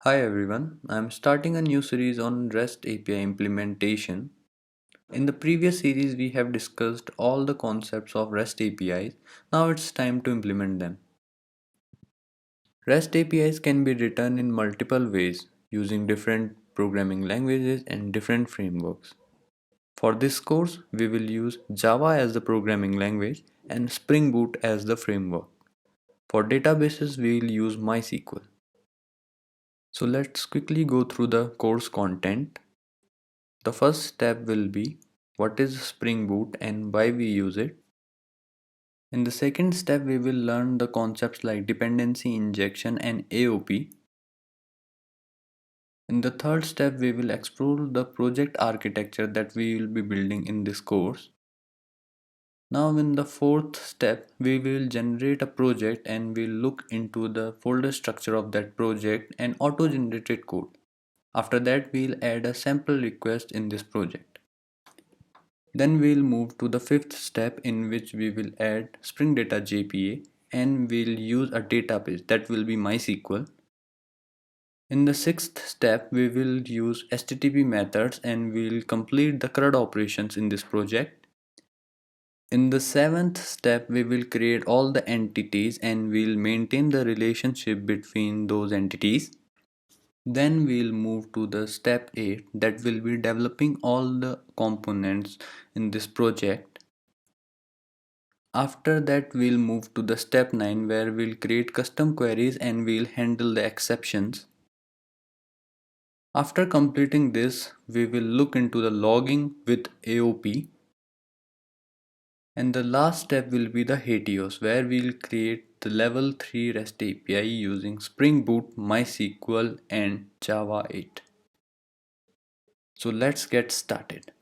Hi everyone, I'm starting a new series on REST API implementation. In the previous series, we have discussed all the concepts of REST APIs. Now it's time to implement them. REST APIs can be written in multiple ways using different programming languages and different frameworks. For this course, we will use Java as the programming language and Spring Boot as the framework. For databases, we will use Mysql. So let's quickly go through the course content. The first step will be what is Spring Boot and why we use it. In the second step, we will learn the concepts like dependency injection and AOP. In the third step, we will explore the project architecture that we will be building in this course. Now in the fourth step, we will generate a project and we'll look into the folder structure of that project and auto-generated code. After that, we'll add a sample request in this project. Then we'll move to the fifth step in which we will add Spring Data JPA and we'll use a database that will be MySQL. In the sixth step, we will use HTTP methods and we'll complete the CRUD operations in this project. In the seventh step, we will create all the entities and we'll maintain the relationship between those entities. Then we'll move to the step 8 that will be developing all the components in this project. After that, we'll move to the step 9 where we'll create custom queries and we'll handle the exceptions. After completing this, we will look into the logging with AOP. And the last step will be the HATIOS where we'll create the level 3 REST API using Spring Boot, MySQL and Java 8. So let's get started.